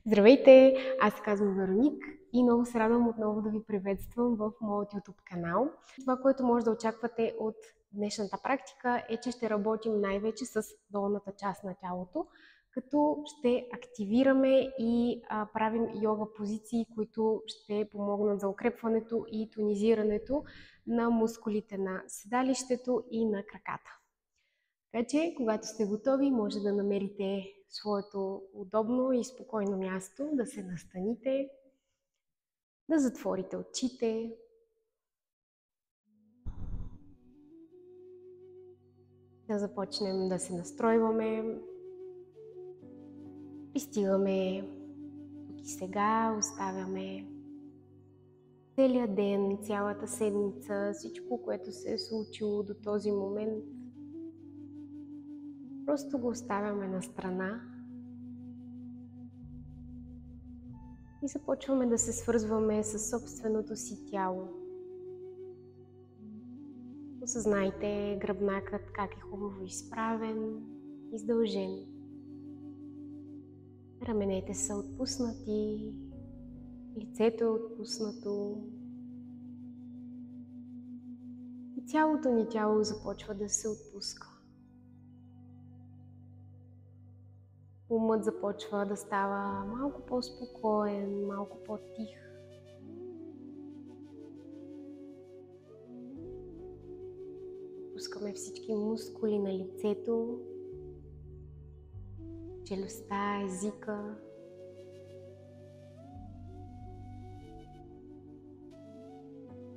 Здравейте! Аз се казвам Вероник и много се радвам отново да ви приветствам в моят YouTube канал. Това, което може да очаквате от днешната практика е, че ще работим най-вече с долната част на тялото, като ще активираме и правим йога позиции, които ще помогнат за укрепването и тонизирането на мускулите на седалището и на краката. Така че, когато сте готови, може да намерите своето удобно и спокойно място, да се настаните, да затворите очите, да започнем да се настройваме. Пристигаме тук и сега, оставяме целият ден, цялата седмица, всичко, което се е случило до този момент. Просто го оставяме на страна и започваме да се свързваме с собственото си тяло. Осъзнайте гръбнакът как е хубаво изправен, издължен. Раменете са отпуснати, лицето е отпуснато и цялото ни тяло започва да се отпуска. Умът започва да става малко по-спокоен, малко по-тих. Отпускаме всички мускули на лицето, челюстта, езика.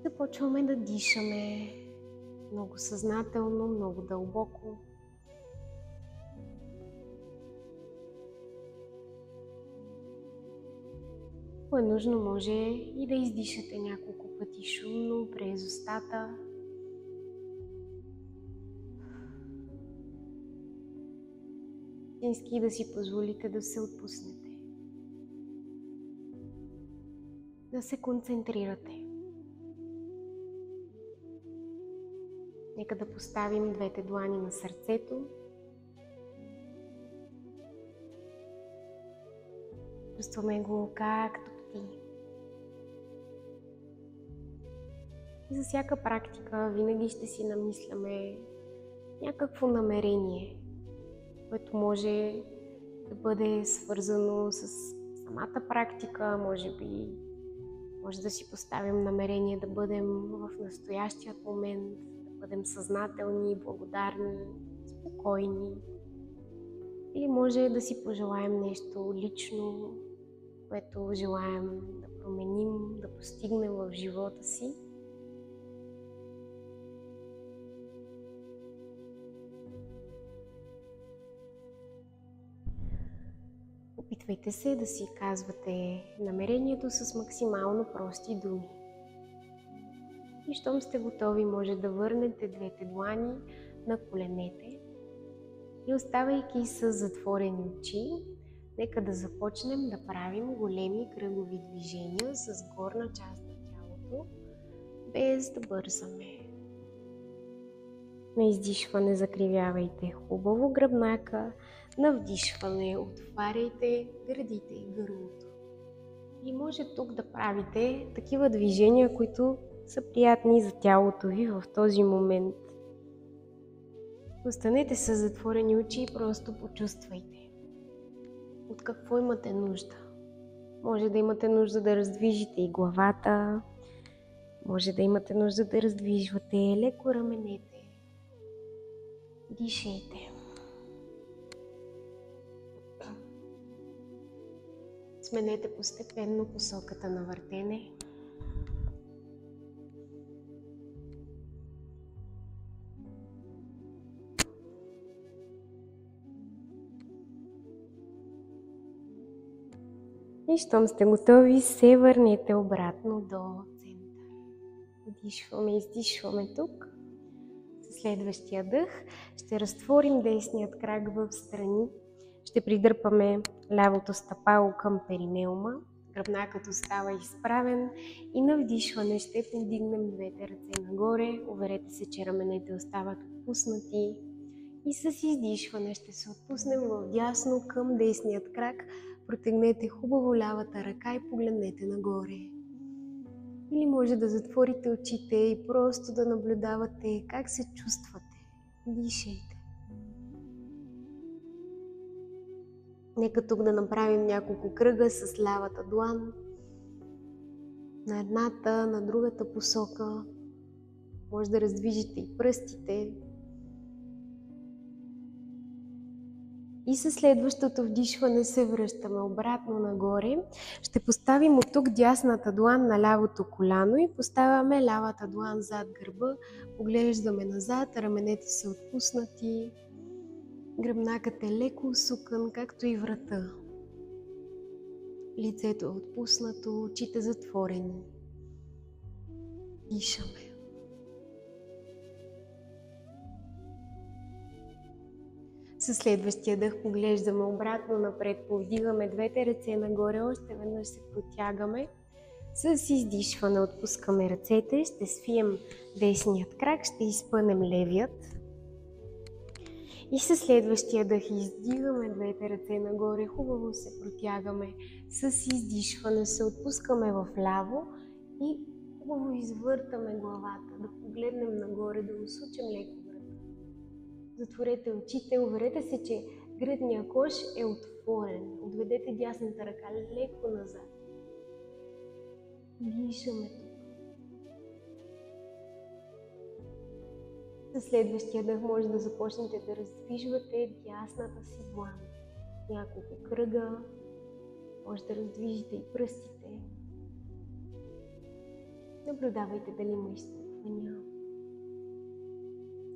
Започваме да дишаме много съзнателно, много дълбоко. Ако е нужно, може и да издишате няколко пъти шумно през устата. Истински да си позволите да се отпуснете. Да се концентрирате. Нека да поставим двете длани на сърцето. Чувстваме го как топти. И за всяка практика винаги ще си намисляме някакво намерение, което може да бъде свързано с самата практика, може да си поставим намерение да бъдем в настоящият момент, да бъдем съзнателни, благодарни, спокойни. Или може да си пожелаем нещо лично, което желаем да променим, да постигнем в живота си. Опитвайте се да си казвате намерението с максимално прости думи. И щом сте готови, може да върнете двете длани на коленете и оставайки с затворени очи, нека да започнем да правим големи кръгови движения с горна част на тялото, без да бързаме. На издишване закривявайте хубаво гръбнака, на вдишване отваряйте гърдите и гърлото. И може тук да правите такива движения, които са приятни за тялото ви в този момент. Останете с затворени очи и просто почувствайте от какво имате нужда. Може да имате нужда да раздвижите и главата, може да имате нужда да раздвижвате леко раменете. Дишайте. Сменете постепенно посоката на въртене. И щом сте готови, се върнете обратно до център. Вдишваме, издишваме тук. Със следващия дъх ще разтворим десният крак в страни. Ще придърпаме лявото стъпало към перинеума. Гръбнакът остава изправен и на вдишване ще повдигнем двете ръце нагоре. Уверете се, че раменете остават отпуснати. И с издишване ще се отпуснем в дясно към десният крак, Протегнете хубаво лявата ръка и погледнете нагоре. Или може да затворите очите и просто да наблюдавате как се чувствате. Дишайте. Нека тук да направим няколко кръга с лявата длан. На едната, на другата посока. Може да раздвижите и пръстите. И със следващото вдишване се връщаме обратно нагоре. Ще поставим от тук дясната длан на лявото коляно и поставяме лявата длан зад гърба. Поглеждаме назад, раменете са отпуснати. Гръбнакът е леко усукан, както и врата. Лицето е отпуснато, очите затворени. Дишаме. Със следващия дъх поглеждаме обратно напред, повдигаме двете ръце нагоре, още веднъж се протягаме. С издишване отпускаме ръцете, ще свием десният крак, ще изпънем левият. И със следващия дъх издигаме двете ръце нагоре, хубаво се протягаме. С издишване се отпускаме в ляво и хубаво извъртаме главата, да погледнем нагоре, да усучим леко врата. Затворете очите, уверете се, че гръдният кош е отворен. Отведете дясната ръка леко назад. Дишаме тук. Със следващия дъх може да започнете да раздвижвате дясната си длан. Няколко кръга. Може да раздвижите и пръстите. Наблюдавайте дали има изпуквания.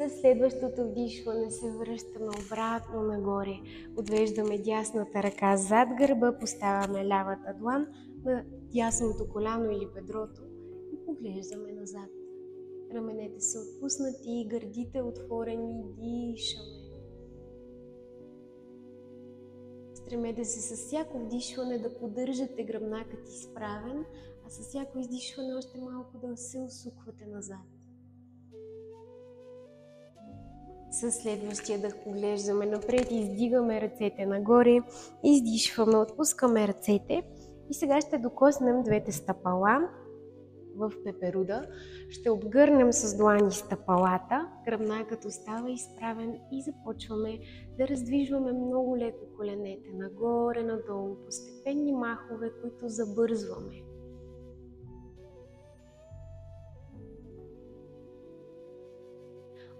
Със следващото вдишване се връщаме обратно нагоре. Отвеждаме дясната ръка зад гърба, поставяме лявата длан на дясното коляно или бедрото и поглеждаме назад. Раменете са отпуснати, гърдите отворени, дишаме. Стремете се с всяко вдишване да поддържате гръбнакът изправен, а с всяко издишване още малко да се усуквате назад. Със следващия дъх поглеждаме напред, издигаме ръцете нагоре, издишваме, отпускаме ръцете и сега ще докоснем двете стъпала в пеперуда. Ще обгърнем с длани стъпалата, гръбнакът остава изправен и започваме да раздвижваме много леко коленете нагоре, надолу, постепенни махове, които забързваме.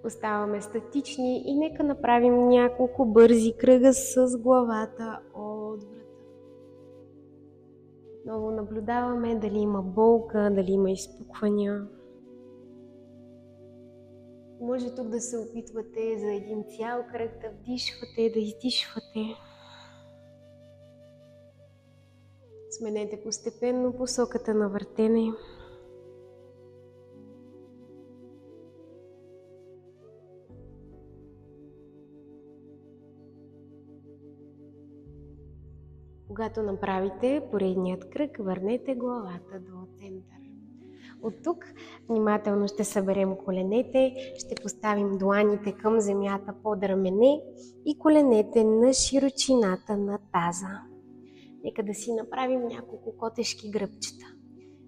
Оставаме статични и нека направим няколко бързи кръга с главата от врата. Отново наблюдаваме дали има болка, дали има изпуквания. Може тук да се опитвате за един цял кръг да вдишвате, да издишвате. Сменете постепенно посоката на въртене. Когато направите поредният кръг, върнете главата до център. От тук внимателно ще съберем коленете, ще поставим дланите към земята под рамене и коленете на широчината на таза. Нека да си направим няколко котешки гръбчета.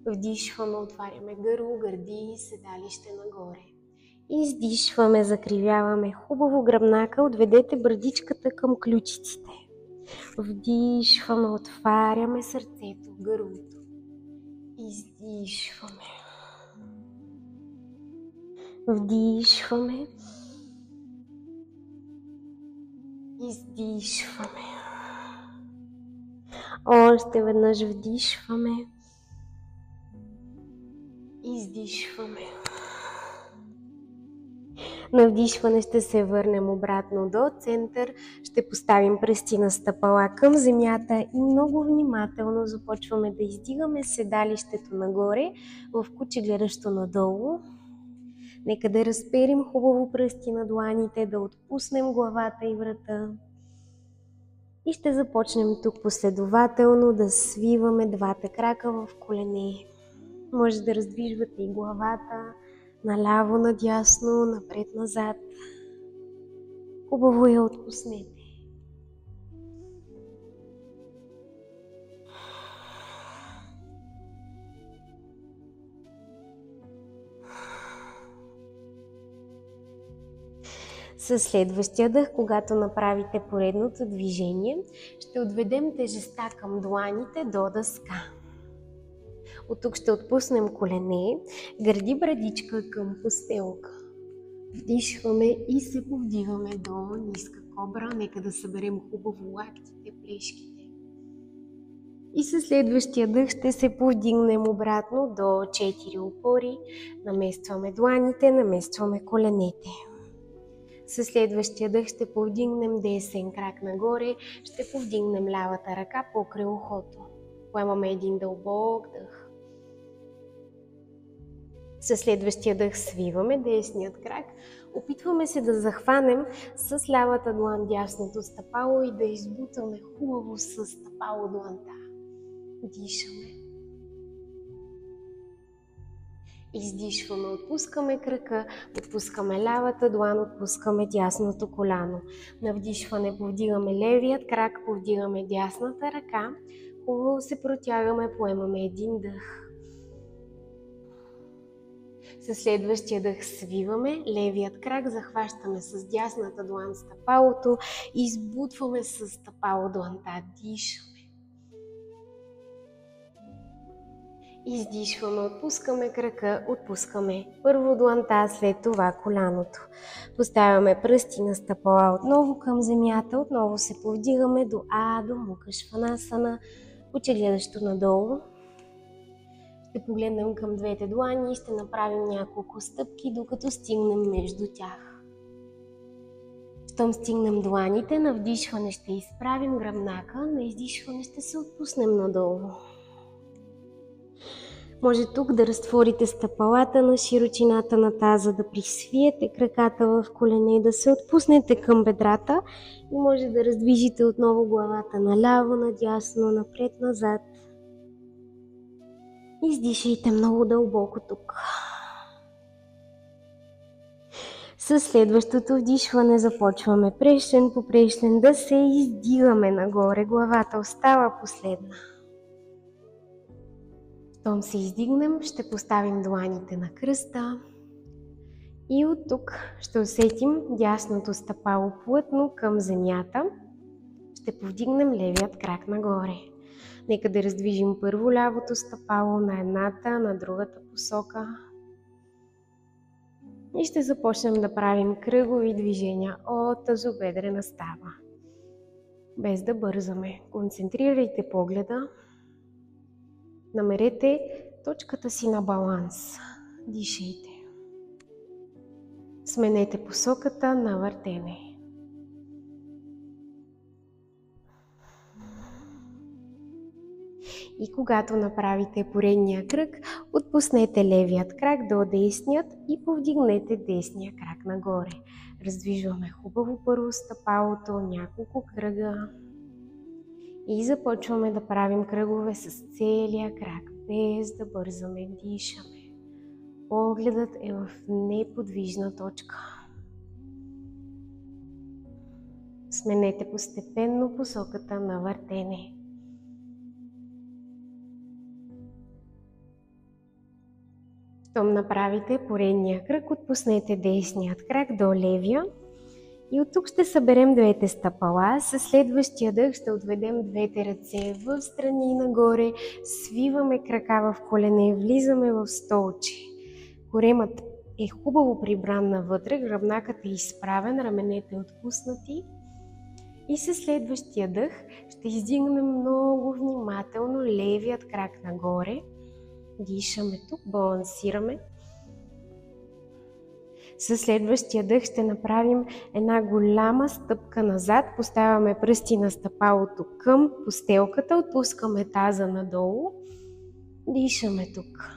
Вдишваме, отваряме гърло, гърди и седалище нагоре. Издишваме, закривяваме хубаво гръбнака, отведете брадичката към ключиците. Вдишваме, отваряме сърцето, гърлото. Издишваме. Вдишваме. Издишваме. Още веднъж вдишваме. Издишваме. На вдишване ще се върнем обратно до център, ще поставим пръсти на стъпала към земята и много внимателно започваме да издигаме седалището нагоре в куче гледащо надолу. Нека да разперим хубаво пръсти на дланите, да отпуснем главата и врата. И ще започнем тук последователно да свиваме двата крака в колене. Може да раздвижвате и главата наляво, надясно, напред-назад. Хубаво я отпуснете. Със следващия дъх, когато направите поредното движение, ще отведем тежестта към дланите до дъска. От тук ще отпуснем колене, гърди брадичка към постелка. Вдишваме и се повдигаме до ниска кобра. Нека да съберем хубаво лактите, плешките. И със следващия дъх ще се повдигнем обратно до 4 опори. Наместваме дланите, наместваме коленете. Със следващия дъх ще повдигнем десен крак нагоре, ще повдигнем лявата ръка покрай ухото. Поемаме един дълбок дъх. Със следващия дъх свиваме десният крак. Опитваме се да захванем с лявата длан дясното стъпало и да избутаме хубаво с стъпало дланта. Дишаме. Издишваме, отпускаме крака, отпускаме лявата длан, отпускаме дясното коляно. На вдишване повдигаме левият крак, повдигаме дясната ръка. Хубаво се протягаме, поемаме един дъх. Със следващия дъх свиваме левият крак, захващаме с дясната длан стъпалото и избутваме с стъпало дланта. Дишаме. Издишваме, отпускаме крака, отпускаме първо дланта, след това коляното. Поставяме пръсти на стъпала отново към земята, отново се повдигаме до Адо Мукha Svanasana, куче гледащо надолу. Ще погледнем към двете длани и ще направим няколко стъпки, докато стигнем между тях. Щом стигнем дланите, на вдишване ще изправим гръбнака, на издишване ще се отпуснем надолу. Може тук да разтворите стъпалата на широчината на таза, да присвиете краката в колене, да се отпуснете към бедрата и може да раздвижите отново главата наляво, надясно, напред-назад. Издишайте много дълбоко тук. Със следващото вдишване започваме прешлен по прешлен да се издигаме нагоре. Главата остава последна. Щом се издигнем, ще поставим дланите на кръста и от тук ще усетим дясното стъпало плътно към земята. Ще повдигнем левият крак нагоре. Нека да раздвижим първо лявото стъпало на едната, на другата посока. И ще започнем да правим кръгови движения от тазобедрена става. Без да бързаме. Концентрирайте погледа. Намерете точката си на баланс. Дишайте. Сменете посоката на въртене. И когато направите поредния кръг, отпуснете левият крак до десният и повдигнете десния крак нагоре. Раздвижваме хубаво първо стъпалото, няколко кръга. И започваме да правим кръгове с целия крак, без да бързаме, дишаме. Погледът е в неподвижна точка. Сменете постепенно посоката на въртене. Щом направите поредния кръг, отпуснете десният крак до левия. И от тук ще съберем двете стъпала. Със следващия дъх ще отведем двете ръце в страни и нагоре. Свиваме крака в колене, влизаме в столче. Коремът е хубаво прибран навътре, гръбнакът е изправен, раменете отпуснати. И със следващия дъх ще издигнем много внимателно левият крак нагоре. Дишаме тук, балансираме. Със следващия дъх ще направим една голяма стъпка назад. Поставяме пръсти на стъпалото към постелката, отпускаме таза надолу. Дишаме тук.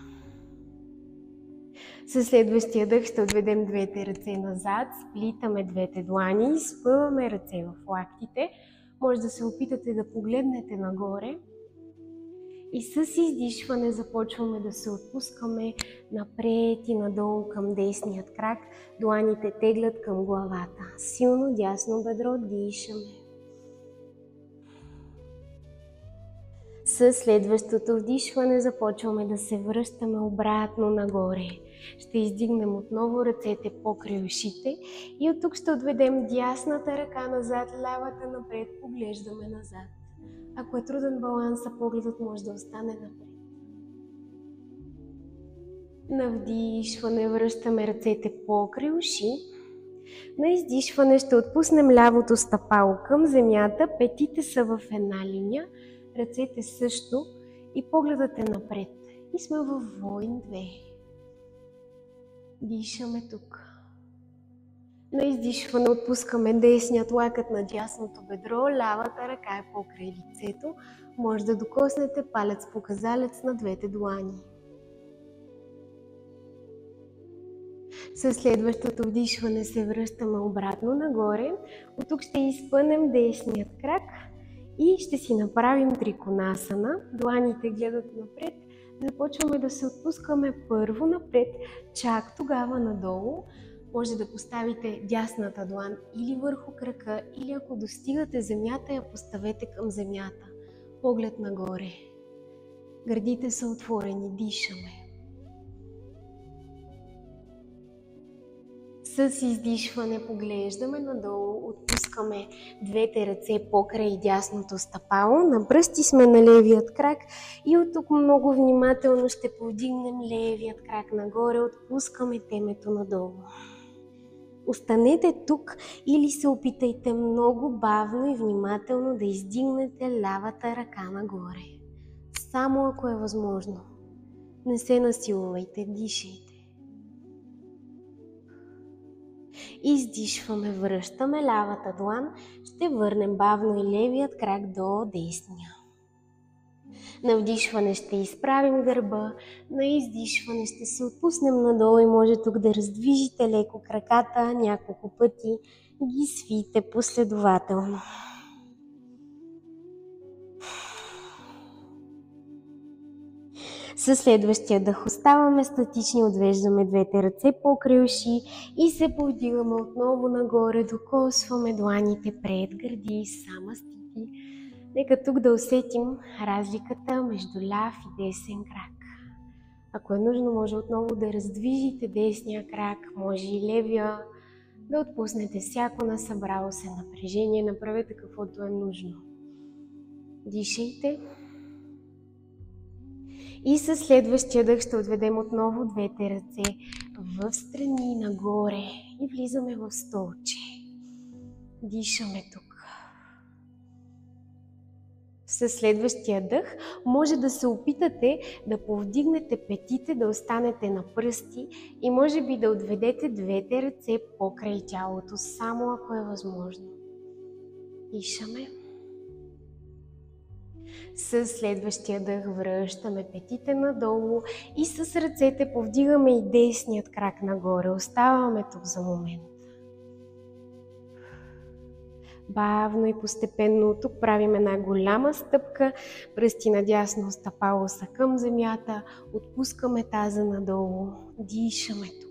Със следващия дъх ще отведем двете ръце назад, сплитаме двете длани, спъваме ръце в лактите. Може да се опитате да погледнете нагоре. И с издишване започваме да се отпускаме напред и надолу към десният крак. Дланите теглят към главата. Силно дясно бедро, дишаме. С следващото вдишване започваме да се връщаме обратно нагоре. Ще издигнем отново ръцете покрай ушите и от тук ще отведем дясната ръка назад, лявата напред, поглеждаме назад. Ако е труден баланса, погледът може да остане напред. На вдишване връщаме ръцете покрай уши. На издишване ще отпуснем лявото стъпало към земята, петите са в една линия, ръцете също и погледът е напред. И сме във войн 2. Дишаме тук. На издишване отпускаме десният лакът на дясното бедро, лявата ръка е покрай лицето. Може да докоснете палец показалец на двете длани. Със следващото вдишване се връщаме обратно нагоре. От тук ще изпънем десният крак и ще си направим триконасана. Дланите гледат напред. Започваме да се отпускаме първо напред, чак тогава надолу. Може да поставите дясната длан или върху крака, или ако достигате земята, я поставете към земята. Поглед нагоре. Гърдите са отворени, дишаме. С издишване поглеждаме надолу, отпускаме двете ръце покрай дясното стъпало, на пръсти сме на левият крак и от тук много внимателно ще повдигнем левият крак нагоре, отпускаме темето надолу. Останете тук или се опитайте много бавно и внимателно да издигнете лявата ръка нагоре. Само ако е възможно. Не се насилвайте, дишайте. Издишваме, връщаме лявата длан, ще върнем бавно и левият крак до десния. На вдишване ще изправим гърба, на издишване ще се отпуснем надолу и може тук да раздвижите леко краката няколко пъти, ги свиете последователно. Със следващия дъх оставаме статични, отвеждаме двете ръце покрай уши и се повдигаме отново нагоре, докосваме дланите пред гърди, самастити. Нека тук да усетим разликата между ляв и десен крак. Ако е нужно, може отново да раздвижите десния крак, може и левия, да отпуснете всяко насъбрало се напрежение, направете каквото е нужно. Дишайте. И със следващия дъх ще отведем отново двете ръце в страни нагоре и влизаме в столче. Дишаме тук. Със следващия дъх може да се опитате да повдигнете петите, да останете на пръсти и може би да отведете двете ръце покрай тялото, само ако е възможно. Дишаме. Със следващия дъх връщаме петите надолу и с ръцете повдигаме и десният крак нагоре. Оставаме тук за момент. Бавно и постепенно тук правим една голяма стъпка, пръсти надясно, стъпало са към земята, отпускаме таза надолу, дишаме тук.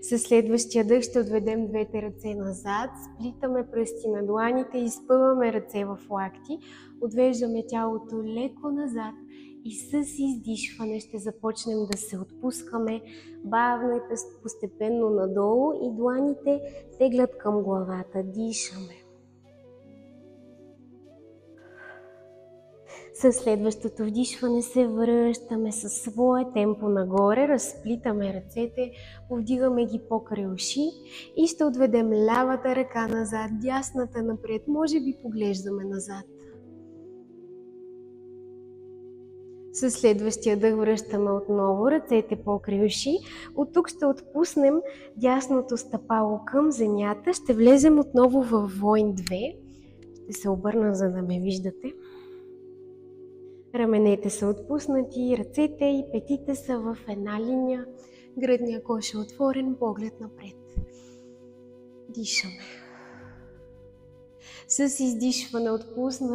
Със следващия дъх ще отведем двете ръце назад, сплитаме пръсти на дланите, изпъваме ръце в лакти, отвеждаме тялото леко назад и с издишване ще започнем да се отпускаме бавно и постепенно надолу и дланите теглят към главата. Дишаме. Със следващото вдишване се връщаме със своя темпо нагоре, разплитаме ръцете, повдигаме ги покрай уши и ще отведем лявата ръка назад, дясната напред, може би поглеждаме назад. Със следващия дъх връщаме отново ръцете покрай уши. От тук ще отпуснем дясното стъпало към земята, ще влезем отново в войн 2. Ще се обърна, за да ме виждате. Раменете са отпуснати, ръцете и петите са в една линия, гръдния кош е отворен, поглед напред. Дишаме. С издишване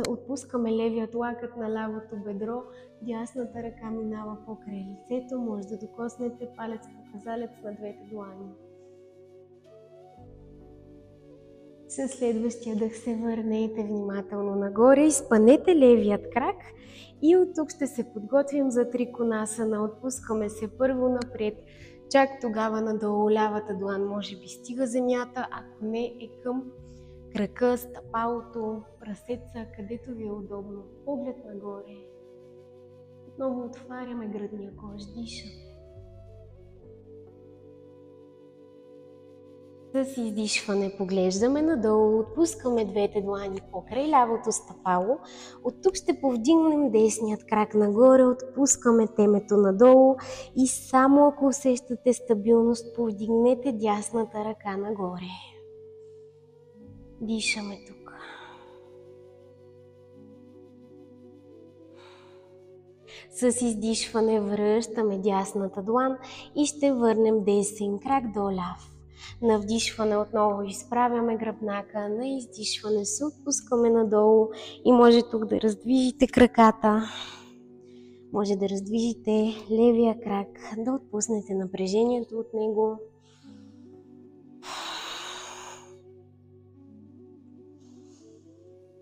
отпускаме левият лакът на лявото бедро, дясната ръка минава покрай лицето, може да докоснете палец показалец на двете длани. Със следващия дъх се върнете внимателно нагоре, изпънете левият крак и от тук ще се подготвим за триконасана. Отпускаме се първо напред, чак тогава надолу. Лявата длан може би стига земята, ако не е към крака, стъпалото, прасеца, където ви е удобно. Поглед нагоре. Отново отваряме гръдния кош, дишаме. С издишване поглеждаме надолу, отпускаме двете длани покрай лявото стъпало. От тук ще повдигнем десният крак нагоре, отпускаме темето надолу и само ако усещате стабилност, повдигнете дясната ръка нагоре. Дишаме тук. С издишване връщаме дясната длан и ще върнем десен крак до ляв. На вдишване отново изправяме гръбнака, на издишване се отпускаме надолу и може тук да раздвижите краката. Може да раздвижите левия крак, да отпуснете напрежението от него.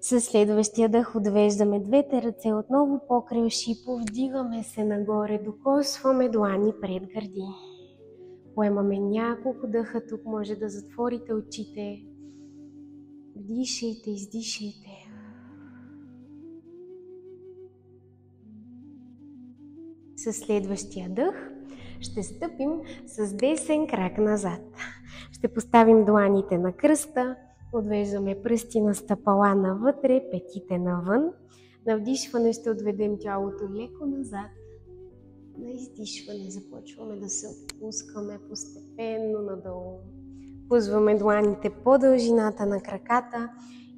Със следващия дъх отвеждаме двете ръце отново покрай уши, повдигаме се нагоре, докосваме длани пред гърди. Поемаме няколко дъха, тук може да затворите очите. Вдишайте, издишайте. Със следващия дъх ще стъпим с десен крак назад. Ще поставим дланите на кръста, отвеждаме пръсти на стъпала навътре, петите навън. На вдишване ще отведем тялото леко назад. На издишване започваме да се отпускаме постепенно надолу. Пузваме дланите по дължината на краката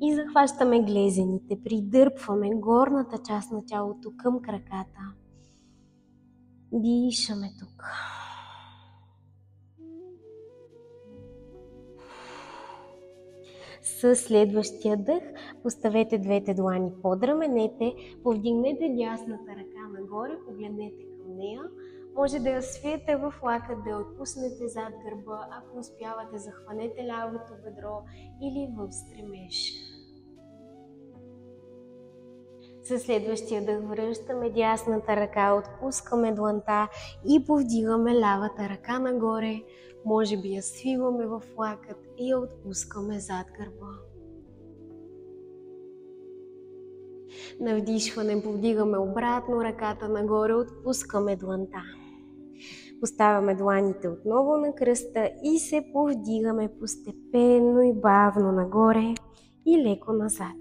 и захващаме глезените. Придърпваме горната част на тялото към краката. Дишаме тук. Със следващия дъх поставете двете длани под раменете, повдигнете дясната ръка нагоре, погледнете към нея. Може да я свиете в лакът, да я отпуснете зад гърба, ако успявате, захванете лявото бедро или в стремеж. Със следващия дъх връщаме дясната ръка, отпускаме дланта и повдигаме лявата ръка нагоре. Може би я свиваме в лакът и я отпускаме зад гърба. На вдишване повдигаме обратно ръката нагоре, отпускаме дланта. Поставяме дланите отново на кръста и се повдигаме постепенно и бавно нагоре и леко назад.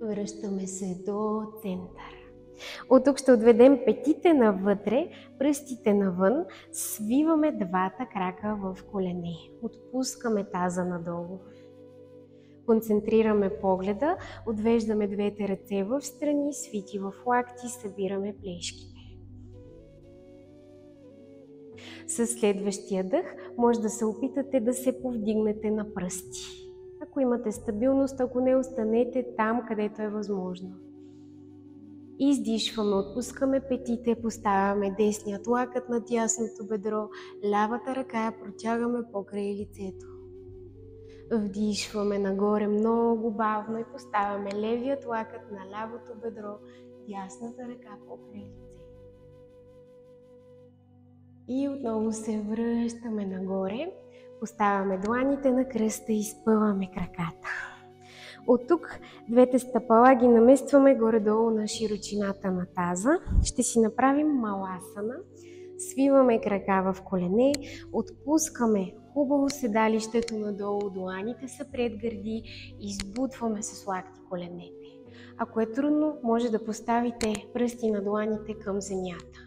Връщаме се до център. От тук ще отведем петите навътре, пръстите навън, свиваме двата крака в колене. Отпускаме таза надолу. Концентрираме погледа, отвеждаме двете ръце в страни, свити в лакти, събираме плешките. Със следващия дъх може да се опитате да се повдигнете на пръсти. Ако имате стабилност, ако не, останете там, където е възможно. Издишваме, отпускаме петите, поставяме десният лакът на дясното бедро, лявата ръка я протягаме покрай лицето. Вдишваме нагоре много бавно и поставяме левият лакът на лявото бедро, дясната ръка покрай лице. И отново се връщаме нагоре, поставяме дланите на кръста и изпъваме краката. От тук двете стъпала ги наместваме горе-долу на широчината на таза. Ще си направим маласана. Свиваме крака в колене, отпускаме хубаво седалището надолу, дланите са пред гърди, избутваме с лакти коленете. Ако е трудно, може да поставите пръсти на дланите към земята.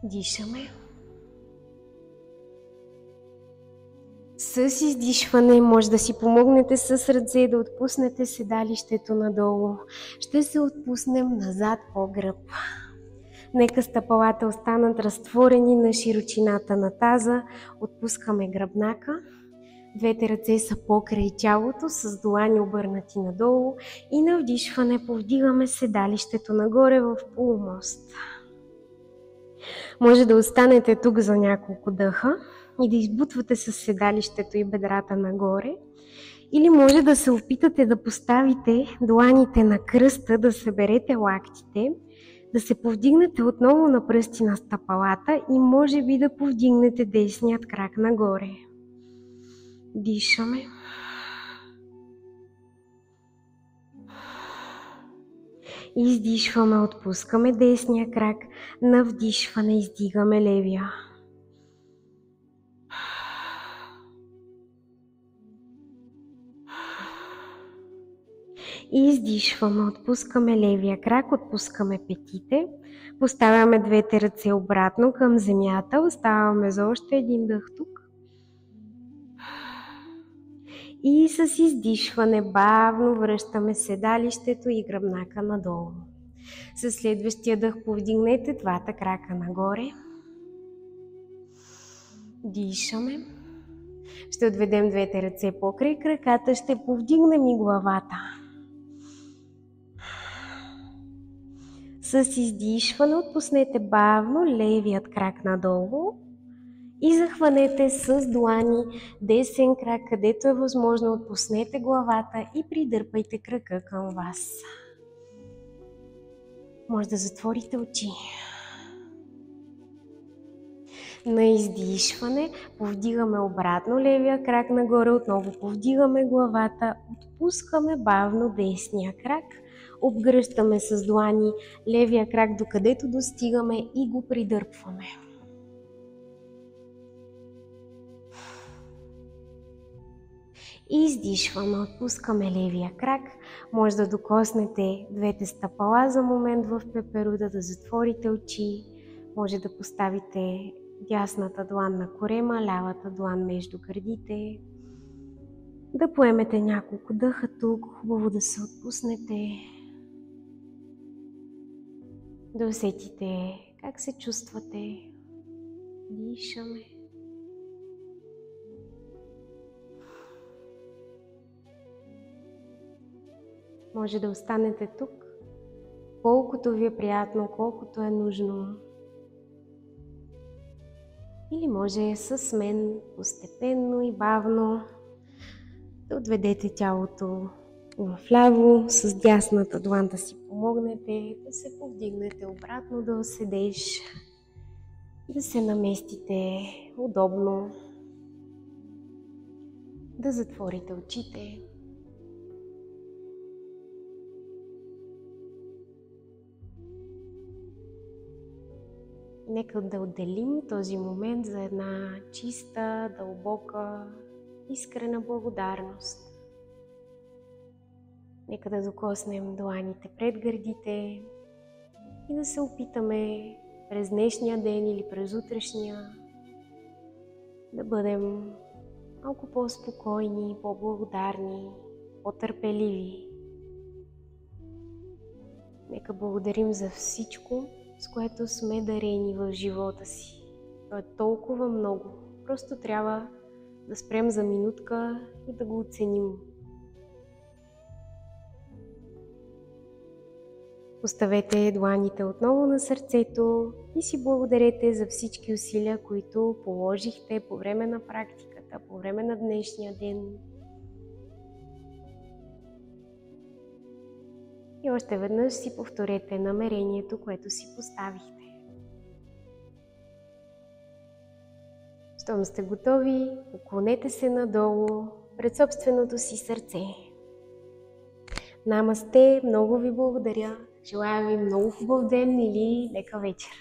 Дишаме. С издишване може да си помогнете с ръце да отпуснете седалището надолу. Ще се отпуснем назад по гръб. Нека стъпалата останат разтворени на широчината на таза. Отпускаме гръбнака. Двете ръце са покрай тялото с длани обърнати надолу и на вдишване повдигаме седалището нагоре в полумост. Може да останете тук за няколко дъха. и да избутвате с седалището и бедрата нагоре. Или може да се опитате да поставите дланите на кръста, да съберете лактите, да се повдигнете отново на пръсти на стъпалата и може би да повдигнете десният крак нагоре. Дишаме. Издишваме, отпускаме десния крак, на вдишване издигаме левия. Издишваме, отпускаме левия крак, отпускаме петите, поставяме двете ръце обратно към земята, оставаме за още един дъх тук. И с издишване бавно връщаме седалището и гръбнака надолу. Със следващия дъх повдигнете двата крака нагоре. Дишаме. Ще отведем двете ръце покрай краката, ще повдигнем и главата. С издишване отпуснете бавно левият крак надолу и захванете с длани десен крак, където е възможно, отпуснете главата и придърпайте крака към вас. Може да затворите очи. На издишване повдигаме обратно левия крак нагоре, отново повдигаме главата, отпускаме бавно десния крак, обгръщаме с длани левия крак докъдето достигаме и го придърпваме. Издишваме, отпускаме левия крак, може да докоснете двете стъпала за момент в пеперуда, да затворите очи, може да поставите дясната длан на корема, лявата длан между гърдите, да поемете няколко дъха тук, хубаво да се отпуснете, да усетите как се чувствате, дишаме. Може да останете тук, колкото ви е приятно, колкото е нужно. Или може с мен постепенно и бавно да отведете тялото вляво, с дясната длан да си помогнете, да се повдигнете обратно да седеш, да се наместите удобно, да затворите очите. Нека да отделим този момент за една чиста, дълбока, искрена благодарност. Нека да докоснем дланите пред гърдите и да се опитаме през днешния ден или през утрешния да бъдем малко по-спокойни, по-благодарни, по-търпеливи. Нека благодарим за всичко, с което сме дарени в живота си. То е толкова много. Просто трябва да спрем за минутка и да го оценим. Поставете дланите отново на сърцето и си благодарете за всички усилия, които положихте по време на практиката, по време на днешния ден. И още веднъж си повторете намерението, което си поставихте. Щом сте готови, поклонете се надолу пред собственото си сърце. Намасте, много ви благодаря. Желая ви много хубав ден или лека вечер.